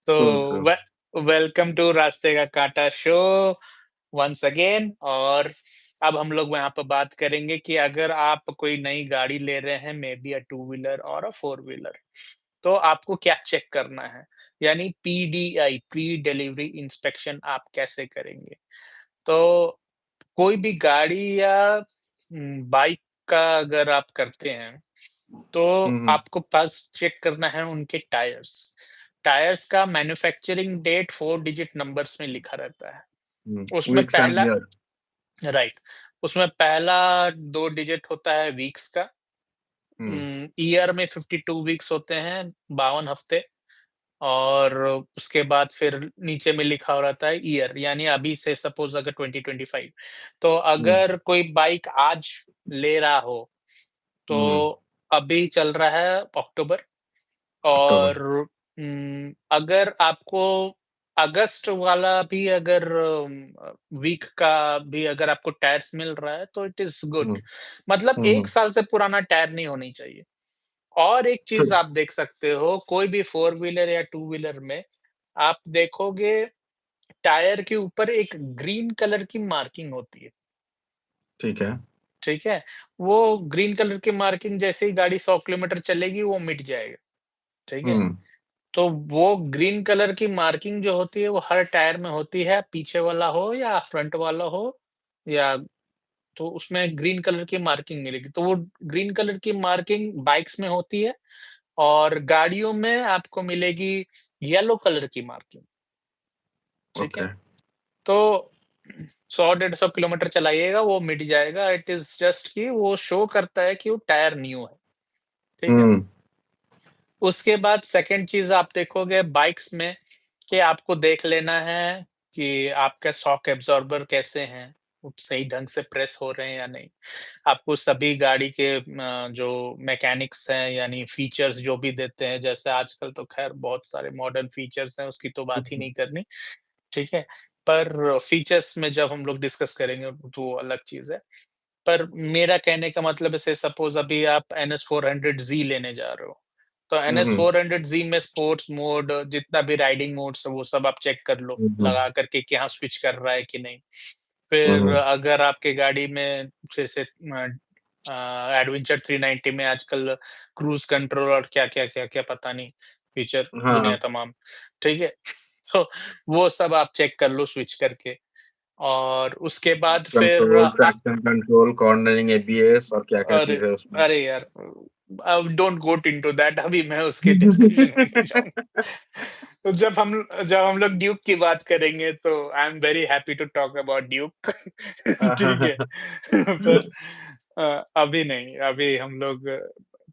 तो true, true. Way welcome to रास्ते का कांटा शो वंस अगेन। और अब हम लोग यहाँ पे बात करेंगे कि अगर आप कोई नई गाड़ी ले रहे हैं, may be a two wheeler और अ फोर व्हीलर, तो आपको क्या चेक करना है? यानी पीडीआई, प्री डिलीवरी इंस्पेक्शन आप कैसे करेंगे? तो कोई भी गाड़ी या बाइक का अगर आप करते हैं, तो हुँ, हुँ, आपको फर्स्ट चेक करना है उनके टायर्स। टायर्स का मैन्युफैक्चरिंग डेट 4 डिजिट नंबर्स में लिखा रहता है। हुँ, उसमें वीक्स एंड पहला ईयर। राइट, उसमें पहला 2 डिजिट होता है वीक्स का। हुँ, ईयर में 52 वीक्स होते हैं, 52 हफ्ते। और उसके बाद फिर नीचे में लिखा हो रहता है ईयर, यानी अभी से सपोज़ अगर 2025, तो हुँ, अगर कोई बाइक आज ले रहा हो, हुँ, तो अभी चल रहा है अक्टूबर। अक्टूबर। और अगर आपको अगस्त वाला भी अगर वीक का भी अगर आपको टायर्स मिल रहा है, तो इट इज़ गुड। हुँ, मतलब हुँ, 1 हुँ, साल से पुराना टायर नहीं होनी चाहिए। और एक ट्रू, चीज़ आप देख सकते हो, कोई भी फोर व्हीलर या टू व्हीलर में आप देखोगे, टायर के ऊपर एक ग्रीन कलर की मार्किंग होती है, ठीक है। ठीक है? वो ग्रीन कलर की मार्किंग जैसे ही गाड़ी 100 किलोमीटर चलेगी, वो मिट जाएगा, ठीक है? हुँ, तो वो ग्रीन कलर की मार्किंग जो होती है, वो हर टायर में होती है, पीछे वाला हो या फ्रंट वाला हो, या तो उसमें ग्रीन कलर की मार्किंग मिलेगी। तो वो ग्रीन कलर की मार्किंग बाइक्स में होती है, और गाड़ियों में आपको मिलेगी येलो कलर की मार्किंग, ठीक है? ओके। तो 100 डेढ़ 100 किलोमीटर चलाइएगा, वो मिट जाएगा। इट इज़ जस्ट कि वो शो करता है कि वो टायर न्यू है, ठीक है? हुँ, उसके बाद सेकंड चीज़ आप देखोगे बाइक्स में, कि आपको देख लेना है कि आपका शॉक एब्ज़ॉर्बर कैसे हैं, वो सही ढंग से प्रेस हो रहे हैं या नहीं। आपको सभी गाड़ी के जो मैकेनिक्स हैं, यानी फीचर्स जो भी देते हैं, जैसे आजकल तो ख़ैर बहुत सारे मॉडर्न फीचर्स हैं, उसकी तो हुँ, बात ही हुँ, नहीं करनी, ठीक है? पर फीचर्स में जब हम लोग डिस्कस करेंगे, तो वो अलग चीज़ है। पर मेरा कहने का मतलब है, से सपोज़ अभी आप एनएस 400ज़ी लेने जा रहे हो, तो हुँ, एनएस हुँ, 400ज़ी में स्पोर्ट्स मोड, जितना भी राइडिंग मोड्स है, वो सब आप चेक कर लो, हुँ, हुँ, लगा कर के कि हाँ, स्विच कर रहा है कि नहीं। हुँ, फिर हुँ, अगर आपके गाड़ी में जैसे एडवेंचर 390 में आजकल क्रूज़ कंट्रोल और क्या-क्या, क्या-क्या पता नहीं फीचर दुनिया हाँ, तमाम, ठीक है? तो वो सब आप चेक कर लो स्विच करके। और उसके बाद फिर control, traction control, cornering, ABS और क्या-क्या अरे! चीज़ है उसमें। अरे यार! अब डोंट गो इंटो दैट, अभी मैं उसके डिस्कशन में नहीं जाऊँगा। तो जब हम लोग ड्यूक की बात करेंगे, तो I am very happy to talk about Duke. ठीक है? पर अभी नहीं, अभी हम लोग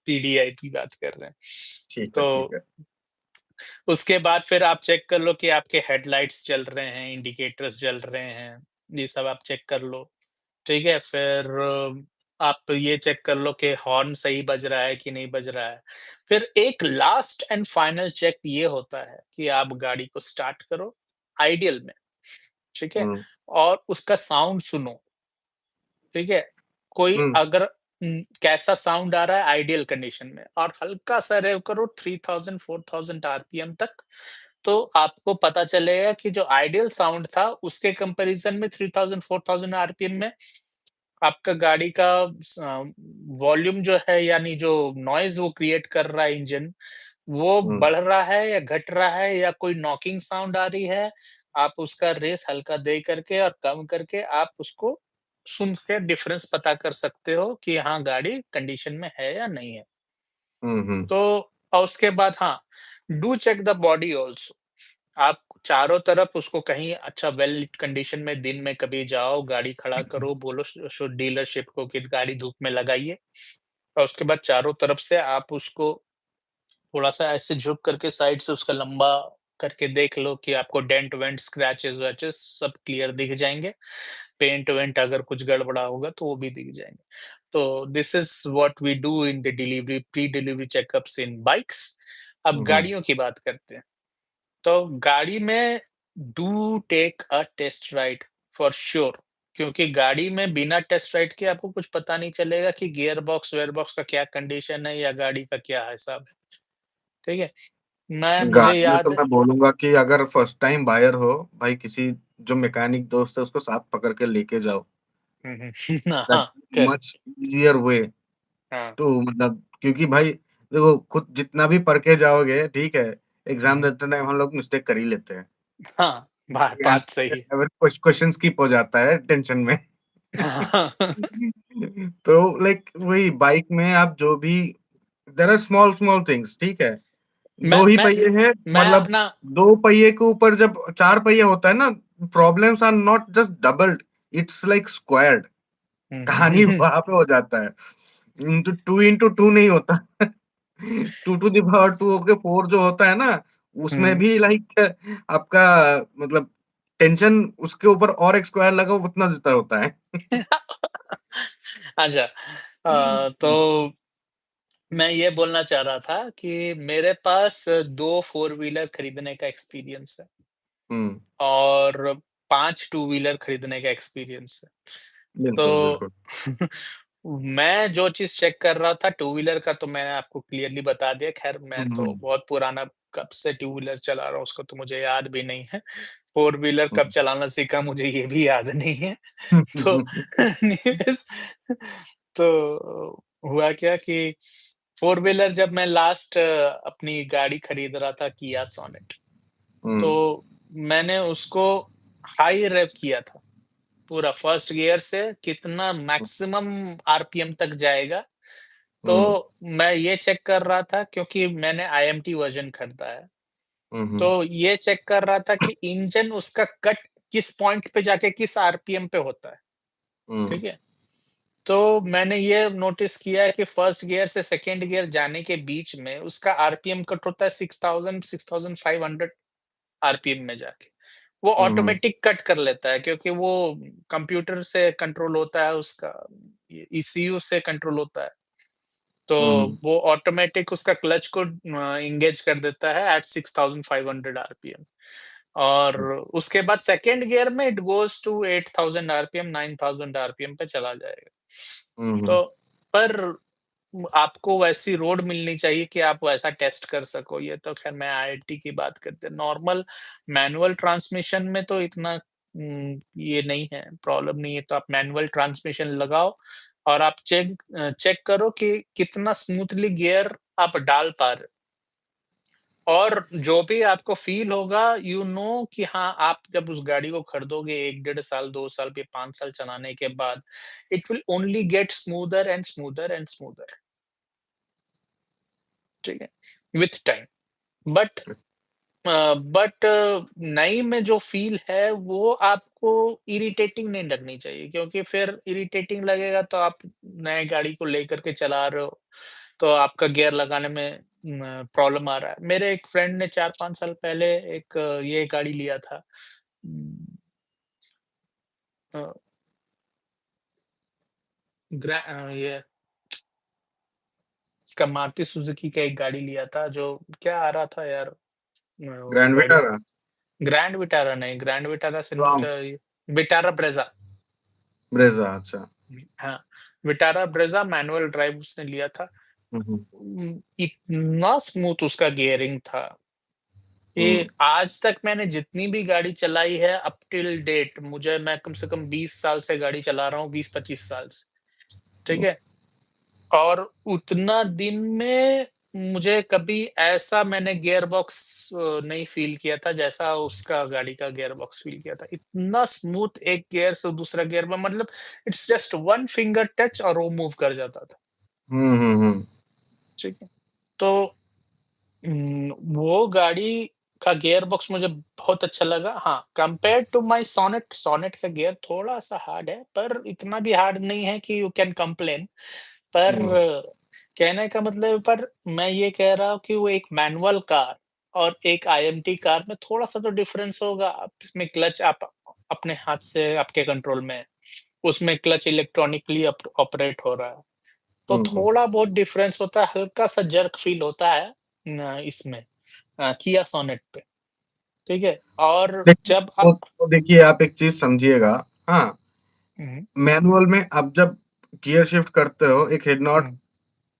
पीडीआई की बात कर रहे हैं। ठीक है, ठीक तो है। उसके बाद फिर आप चेक कर लो कि आपके हेडलाइट्स जल रहे हैं, इंडिकेटर्स जल रहे हैं, ये सब आप चेक कर लो, ठीक है? फिर आप ये चेक कर लो कि हॉर्न सही बज रहा है कि नहीं बज रहा है। फिर एक लास्ट एंड फाइनल चेक ये होता है कि आप गाड़ी को स्टार्ट करो आइडियल में, ठीक है? हुँ, और उसका साउंड सुनो, ठीक है? कोई हुँ, अगर कैसा साउंड आ रहा है आइडियल कंडीशन में, और हल्का-सा रेव करो 3000 4000 आरपीएम तक, तो आपको पता चलेगा कि जो आइडियल साउंड था, उसके कंपैरिज़न में 3000 4000 आरपीएम में आपका गाड़ी का वॉल्यूम जो है, यानी जो नॉइज़ वो क्रिएट कर रहा है इंजन, वो हुँ, बढ़ रहा है या घट रहा है, या कोई नॉकिंग साउंड आ रही है। आप उसका रेस हल्का दे करके और कम करके आप उसको सुन के डिफरेंस पता कर सकते हो कि हाँ, गाड़ी कंडीशन में है या नहीं है। हुँ, हुँ, तो और उसके बाद हाँ, do check the body also. आप चारों तरफ उसको कहीं अच्छा वेल lit कंडीशन में दिन में कभी जाओ, गाड़ी खड़ा करो, बोलो डीलरशिप को कि गाड़ी धूप में लगाइए, और उसके बाद चारों तरफ से आप उसको थोड़ा-सा ऐसे झुक करके साइड से उसका लंबा करके देख लो कि आपको डेंट वेंट, स्क्रैचेज़ वैचेज़ सब क्लियर दिख जाएँगे। पेंट वेंट अगर कुछ गड़बड़ा होगा, तो वो भी दिख जाएँगे। तो this is what we do in the delivery pre delivery checkups in bikes. अब हुँ, हुँ, गाड़ियों की बात करते हैं। तो गाड़ी में do take a test ride for sure, क्योंकि गाड़ी में बिना टेस्ट राइड के आपको कुछ पता नहीं चलेगा कि गियर बॉक्स वेयर बॉक्स का क्या कंडीशन है, या गाड़ी का क्या हिसाब है, ठीक है? मुझे गाड़ी में तो याद है। मैं बोलूँगा कि अगर फर्स्ट टाइम बायर हो, भाई किसी जो मैकेनिक दोस्त है उसको साथ पकड़ के लेके जाओ। हुँ, हुँ। दैट हाँ, करेक्ट। मच ईज़ियर वे हाँ, टू मतलब क्योंकि भाई देखो खुद जितना भी पढ़ के जाओगे, ठीक है, एग्ज़ाम हुँ, देते टाइम हम लोग मिस्टेक कर ही लेते हैं। हाँ, बात सही है। क्वेश्चन स्किप हो जाता है टेंशन में। हाँ, तो लाइक वही बाइक में आप जो भी there are small small things ठीक है। मैं 2 ही मैं पहिए हैं मैं मतलब अपना 2 पहिए के ऊपर जब 4 पहिया होता है ना, problems are not just doubled, it's like squared हुँ, हुँ, हुँ, कहानी हुँ, वहाँ पे हो जाता है। 2 इंटू 2 नहीं होता। 2 टू द पावर 2 होके 4 जो होता है ना, उसमें हुँ। भी लाइक आपका मतलब टेंशन उसके ऊपर और एक स्क्वायर लगाओ उतना जितना होता है। अच्छा, तो मैं ये बोलना चाह रहा था कि मेरे पास 2 फ़ोर व्हीलर खरीदने का एक्सपीरियंस है हुँ, और 5 टू व्हीलर खरीदने का एक्सपीरियंस है। बिल्कुल, तो बिल्कुल। मैं जो चीज़ चेक कर रहा था टू व्हीलर का तो मैंने आपको क्लियरली बता दिया, ख़ैर हुँ, मैं तो हुँ, बहुत पुराना कब से टू व्हीलर चला रहा हूँ उसको तो मुझे याद भी नहीं है। फ़ोर व्हीलर हुँ। कब चलाना सीखा मुझे ये भी याद नहीं है। तो एनीवेज़ तो हुआ क्या कि फ़ोर व्हीलर जब मैं लास्ट अपनी गाड़ी खरीद रहा था किया सोनेट, हुँ, तो मैंने उसको हाई रेव किया था। पूरा फर्स्ट गियर से कितना मैक्सिमम आरपीएम तक जाएगा, हुँ, तो मैं ये चेक कर रहा था क्योंकि मैंने आईएमटी वर्ज़न खरीदा है। हुँ, हुँ, तो ये चेक कर रहा था कि इंजन उसका कट किस पॉइंट पे जाके किस आरपीएम पे होता है, हुँ, ठीक है? तो मैंने ये नोटिस किया है कि फर्स्ट गियर से सेकंड गियर जाने के बीच में उसका आरपीएम कट होता है 6000 6500 आरपीएम में जाके। वो हुँ, हुँ, ऑटोमेटिक कट कर लेता है क्योंकि वो कंप्यूटर से कंट्रोल होता है उसका ईसीयू से कंट्रोल होता है। तो हुँ, हुँ, वो ऑटोमेटिक उसका क्लच को एंगेज कर देता है एट 6500 आरपीएम और उसके बाद सेकंड गियर में it goes to 8000 RPM 9000 RPM पे चला जाएगा। हुँ, हुँ, तो पर आपको वैसी रोड मिलनी चाहिए कि आप वैसा टेस्ट कर सको। ये तो ख़ैर मैं आईआईटी की बात करते हैं। नॉर्मल मैनुअल ट्रांसमिशन में तो इतना ये नहीं है, प्रॉब्लम नहीं है। तो आप मैनुअल ट्रांसमिशन लगाओ और आप चेक करो कि कितना स्मूथली गियर आप डाल पा रहे हो। और जो भी आपको फ़ील होगा कि हाँ, आप जब उस गाड़ी को खरीदोगे 1 डेढ़ साल, 2 साल, फिर 5 साल चलाने के बाद, it will only get smoother and smoother and smoother, ठीक है? With time. बट बट नई में जो फ़ील है वो आपको इरिटेटिंग नहीं लगनी चाहिए क्योंकि फिर इरिटेटिंग लगेगा तो आप नए गाड़ी को लेकर के चला रहे हो, तो आपका गियर लगाने में प्रॉब्लम आ रहा है। मेरे एक फ्रेंड ने 4-5 साल पहले एक ये गाड़ी लिया था। उम, अ, ये इसका मारुति सुजुकी का एक गाड़ी लिया था जो क्या आ रहा था यार वो ग्रैंड गाड़ी विटारा, ग्रैंड विटारा नहीं, ग्रैंड विटारा से टॉम, विटारा ब्रेज़ा। ब्रेज़ा अच्छा। हाँ, विटारा ब्रेज़ा मैनुअल ड्राइव उसने लिया था। हुँ, हुँ, इतना स्मूथ उसका गियरिंग था, हुँ, कि आज तक मैंने जितनी भी गाड़ी चलाई है अप टिल डेट मैं कम से कम 20 साल से गाड़ी चला रहा हूँ, 20-25 साल से, ठीक हुँ, है? और उतना दिन में मुझे कभी ऐसा मैंने गियर बॉक्स नहीं फ़ील किया था जैसा उसका गाड़ी का गियर बॉक्स फ़ील किया था। इतना स्मूथ एक गियर से दूसरा गियर में मतलब it's just one finger touch और वो मूव कर जाता था, हुँ, हुँ, हुँ, ठीक है? तो वो गाड़ी का गियर बॉक्स मुझे बहुत अच्छा लगा। हाँ, compared to my Sonet, Sonet का गियर थोड़ा-सा हार्ड है, पर इतना भी हार्ड नहीं है कि यू कैन कंप्लेन। पर हुँ, कहने का मतलब पर मैं ये कह रहा हूँ कि वो एक मैनुअल कार और एक आईएमटी कार में थोड़ा-सा तो डिफरेंस होगा। आप इसमें क्लच आप अपने हाथ से आपके कंट्रोल में है, उसमें क्लच इलेक्ट्रॉनिकली ऑपरेट हो रहा है। तो हुँ, हुँ। थोड़ा बहुत डिफरेंस होता है, हल्का-सा जर्क फील होता है इसमें किया सोनेट पे, ठीक है? और देखिए जब आप तो देखिए आप एक चीज़ समझिएगा, हाँ, हुँ, मैनुअल में आप जब गियर शिफ्ट करते हो, एक हेड नॉट हुँ,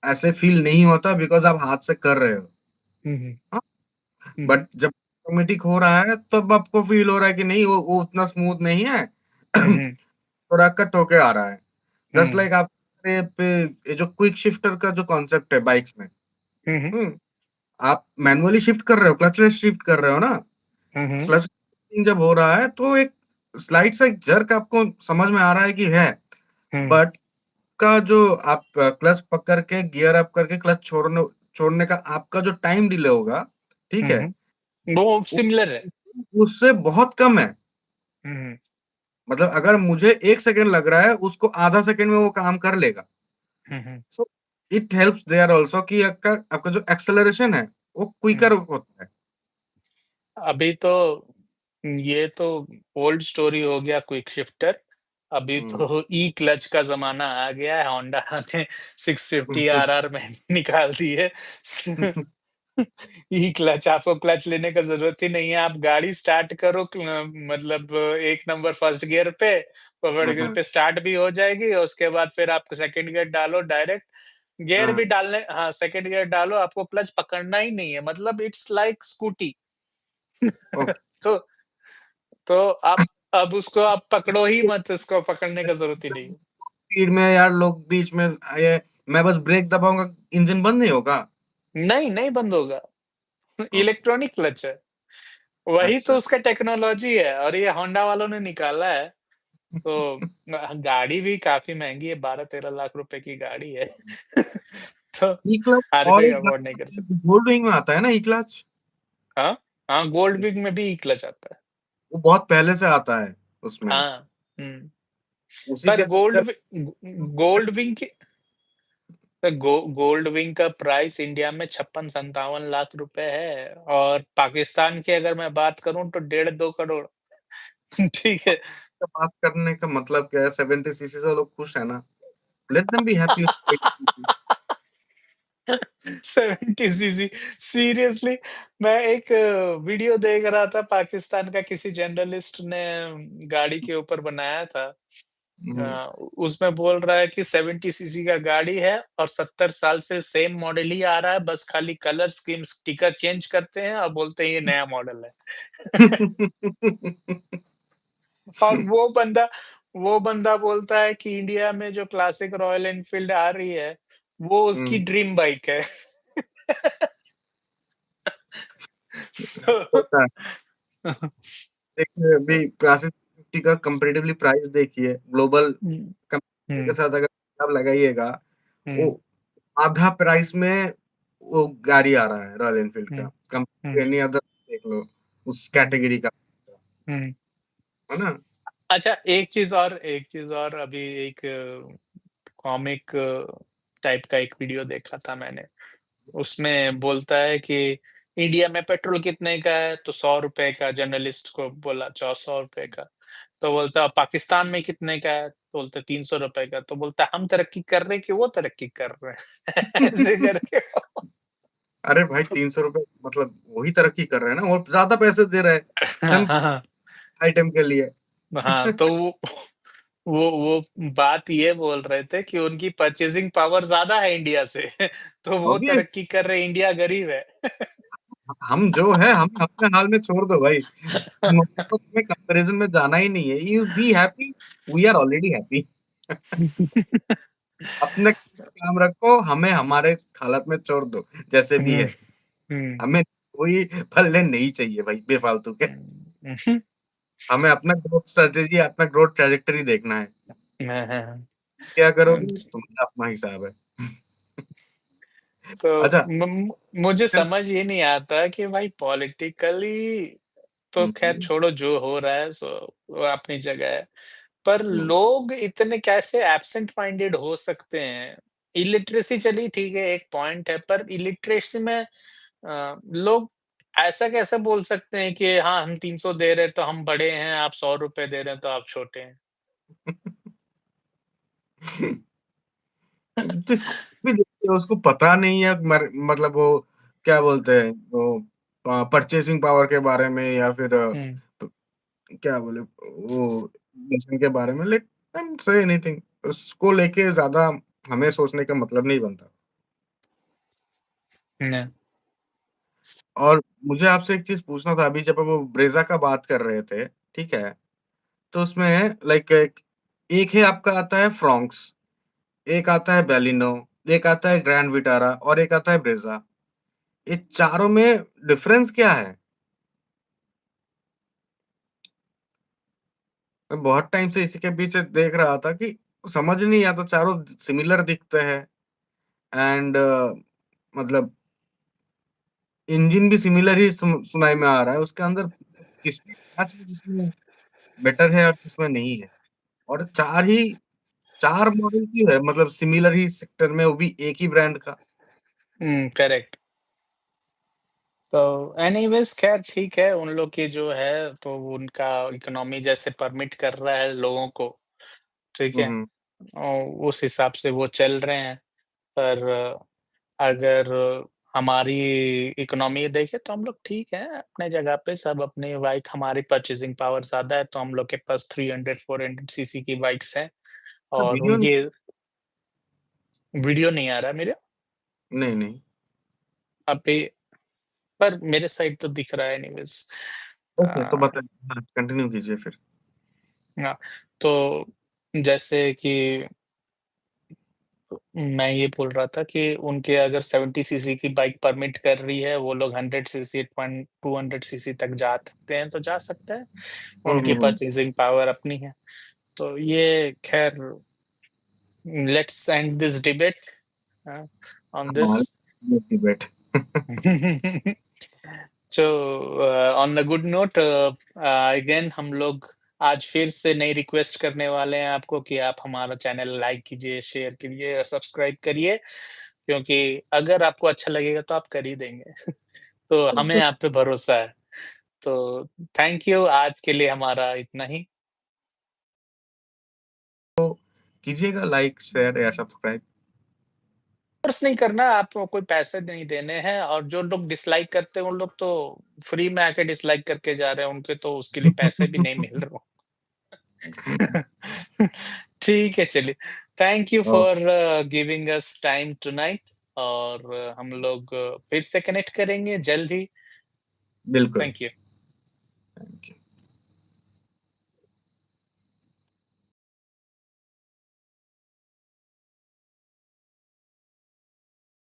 ऐसे फ़ील नहीं होता बिकॉज़ आप हाथ से कर रहे हो, हुँ, हुँ, हाँ? हुँ, बट हुँ। जब ऑटोमेटिक हो रहा है तब आपको फ़ील हो रहा है कि नहीं वो उतना स्मूथ नहीं है, हुँ, हुँ। थोड़ा कट होके आ रहा है। जस्ट हुँ। लाइक आप पे ये जो क्विक शिफ्टर का जो कॉन्सेप्ट है बाइक्स में, हुँ, हुँ। हुँ, आप मैनुअली शिफ्ट कर रहे हो, क्लचलेस शिफ्ट कर रहे हो ना, हुँ, हुँ। क्लच जब हो रहा है तो एक स्लाइट सा एक जर्क आपको समझ में आ रहा है कि है, हुँ। बट का जो आप क्लच पकड़ के गियर अप करके क्लच छोड़ने का आपका जो टाइम डिले होगा, ठीक हुँ, है? हुँ। वो वो सिमिलर है। उससे बहुत कम है। हुँ, हुँ। मतलब अगर मुझे 1 सेकंड लग रहा है, उसको आधा सेकंड में वो काम कर लेगा। हुँ, हुँ। So it helps there also कि आपका आपका जो एक्सेलरेशन है, वो हुँ। क्विकर होता है। अभी तो ये तो ओल्ड स्टोरी हो गया क्विक शिफ्टर। अभी हुँ। तो ई क्लच का ज़माना आ गया है। होंडा ने 650 आरआर में निकाल दी है। ई क्लच आपको क्लच लेने का ज़रूरत ही नहीं है। आप गाड़ी स्टार्ट करो मतलब 1 नंबर फर्स्ट गियर पे, पकड़ हाँ, गियर हाँ, पे स्टार्ट भी हो जाएगी और उसके बाद फिर आप सेकंड गियर डालो डायरेक्ट। गियर भी हाँ, डालने हाँ, सेकंड गियर डालो आपको क्लच पकड़ना ही नहीं है। मतलब इट्स लाइक स्कूटी। ओके। तो तो आप अब उसको आप पकड़ो ही मत, उसको पकड़ने का ज़रूरत ही नहीं है। स्पीड में यार लोग बीच में ये मैं बस ब्रेक दबाऊँगा, इंजन बंद नहीं होगा? नहीं, नहीं बंद होगा। ओके, इलेक्ट्रॉनिक क्लच है। वही तो अच्छा। उसका टेक्नोलॉजी है और ये होंडा वालों ने निकाला है। तो गाड़ी भी काफ़ी महँगी है, 12-13 लाख रुपए की गाड़ी है। तो ई क्लच हर और कोई एक अफ़ोर्ड नहीं कर सकता। गोल्ड विंग में आता है ना ई क्लच? हाँ, हाँ, गोल्ड विंग में भी ई क्लच आता है। वो बहुत पहले से आता है उसमें। हाँ, हुँ। उसी पर के चक्कर गोल्ड विंग की गोल्ड विंग का प्राइस इंडिया में 56-57 लाख रुपए है और पाकिस्तान की अगर मैं बात करूँ तो डेढ़ 2 करोड़। ठीक है। का बात करने का मतलब क्या है 70 सीसी से लोग खुश है ना। लेट देम बी हैप्पी उसको 80 सीसी 70 सीसी सीरियसली मैं एक वीडियो देख रहा था पाकिस्तान का किसी जर्नलिस्ट ने गाड़ी के ऊपर बनाया था। हुँ। उसमें बोल रहा है कि 70 सीसी का गाड़ी है और 70 साल से सेम मॉडल ही आ रहा है, बस खाली कलर स्कीम स्टिकर चेंज करते हैं और बोलते हैं ये नया मॉडल है। और वो बंदा बोलता है कि इंडिया में जो क्लासिक रॉयल एनफील्ड आ रही है, वो उसकी हुँ, ड्रीम बाइक है। तो होता है। देखिए अभी क्लासिक 50 का कंपैरेटिवली प्राइस देखिए, ग्लोबल हुँ, कंपनी के हुँ, साथ अगर हिसाब लगाइएगा, हुँ, वो आधा प्राइस में वो गाड़ी आ रहा है रॉयल एनफील्ड हुँ, का, compare hmm, to any other देख लो, उस हुँ, कैटेगरी का, हुँ। है ना? अच्छा एक चीज़ और अभी एक कॉमिक टाइप का एक वीडियो देखा था मैंने। उसमें बोलता है कि इंडिया में पेट्रोल कितने का है? तो ₹100 का जर्नलिस्ट को बोला चौ ₹100 का। तो बोलता है पाकिस्तान में कितने का है? तो बोलते ₹300 का। तो बोलता है हम तरक्की कर रहे हैं कि वो तरक्की कर रहे हैं? ऐसे करके अरे भाई ₹300 मतलब वही तरक्की कर रहे हैं ना, वो ज़्यादा पैसे दे रहे हैं, हाँ, सेम हाँ, हाँ। आइटम के लिए। हाँ, तो वो बात ये बोल रहे थे कि उनकी परचेज़िंग पावर ज़्यादा है इंडिया से, तो वो ऑब्वियस तरक्की कर रहे हैं, इंडिया गरीब है। हम जो है हम अपने हाल में छोड़ दो भाई। हम आपस में कंपैरिज़न में जाना ही नहीं है। You be happy, we are already happy. अपने काम रखो, हमें हमारे हालत में छोड़ दो, जैसे भी हुँ, है। हुँ, हमें कोई पल्ले नहीं चाहिए भाई बेफ़ालतू के। हुँ। हमें अपना ग्रोथ स्ट्रैटेजी, अपना ग्रोथ ट्रैजेक्टरी देखना है। हाँ, हाँ, क्या हाँ। करोगे तुम्हारा अपना हिसाब है। तो अच्छा मुझे फिर समझ ये नहीं आता कि भाई पॉलिटिकली तो हुँ, ख़ैर हुँ, छोड़ो जो हो रहा है सो वो अपनी जगह है। पर हुँ। लोग इतने कैसे एब्सेंट माइंडेड हो सकते हैं? इलिटरेसी चलिए ठीक है एक पॉइंट है, पर इलिटरेसी में लोग ऐसा कैसे बोल सकते हैं कि हाँ, हम 300 दे रहे हैं तो हम बड़े हैं, आप ₹100 दे रहे हैं तो आप छोटे हैं? जिसको भी देखिए उसको पता नहीं है मतलब वो क्या बोलते हैं वो परचेज़िंग पावर के बारे में या फिर हुँ, प क्या बोले वो इन्फ्लेशन के बारे में लेट देम से एनीथिंग उसको लेके ज़्यादा हमें सोचने का मतलब नहीं बनता। न और मुझे आपसे एक चीज़ पूछना था अभी जब वो ब्रेज़ा का बात कर रहे थे, ठीक है? तो उसमें लाइक एक है आपका आता है फ्रॉन्क्स, एक आता है बैलिनो, एक आता है ग्रैंड विटारा और एक आता है ब्रेज़ा। ये चारों में डिफरेंस क्या है? मैं बहुत टाइम से इसी के पीछे देख रहा था कि समझ नहीं आता चारों सिमिलर दिखते हैं एंड मतलब इंजन भी सिमिलर ही सुनाई में आ रहा है। उसके अंदर किसमें क्या चीज़ इसमें बेटर है और किसमें नहीं है? और 4 मॉडल क्यों है मतलब सिमिलर ही सेक्टर में वो भी एक ही ब्रांड का? करेक्ट। तो एनीवेज़ ख़ैर ठीक है, उन लोग की जो है तो उनका इकोनॉमी जैसे परमिट कर रहा है लोगों को, ठीक हुँ, है? हुँ। उस हिसाब से वो चल रहे हैं। पर अगर हमारी इकोनॉमी देखें तो हम लोग ठीक हैं, अपने जगह पे सब अपनी बाइक हमारी परचेज़िंग पावर ज़्यादा है, तो हम लोग के पास 300 400 सीसी की बाइक्स हैं और वीडियो नहीं उनकी वीडियो नहीं आ रहा है मेरा? नहीं, नहीं। अभी पर मेरे साइड तो दिख रहा है एनीवेज़। ओके, तो अ, बताइए हाँ, कंटिन्यू कीजिए फिर। हाँ, तो जैसे कि मैं ये बोल रहा था कि उनके अगर 70 सीसी की बाइक परमिट कर रही है, वो लोग 100 सीसी, 200 सीसी तक जा सकते हैं, तो जा सकते हैं। हुँ, उनकी हुँ, हुँ। परचेज़िंग पावर अपनी है। तो ये ख़ैर let's end this debate uh, on this. हाँ, debate. So on the good note again हम लोग आज फिर से नई रिक्वेस्ट करने वाले हैं आपको कि आप हमारा चैनल लाइक कीजिए, शेयर करिए और सब्सक्राइब करिए, क्योंकि अगर आपको अच्छा लगेगा तो आप कर ही देंगे। तो हमें बिल्कुल, आप पे भरोसा है। तो थैंक यू, आज के लिए हमारा इतना ही। कीजिएगा लाइक, शेयर या सब्सक्राइब। फ़ोर्स नहीं करना, आपको कोई पैसे नहीं देने हैं और जो लोग डिसलाइक करते हैं, उन लोग तो फ्री में आके डिसलाइक करके जा रहे हैं, उनके तो उसके लिए पैसे भी नहीं मिल रहे। ठीक है, चलिए। Thank you oh! For giving us time tonight और हम लोग फिर से कनेक्ट करेंगे जल्द ही। बिल्कुल। Thank you. Thank you.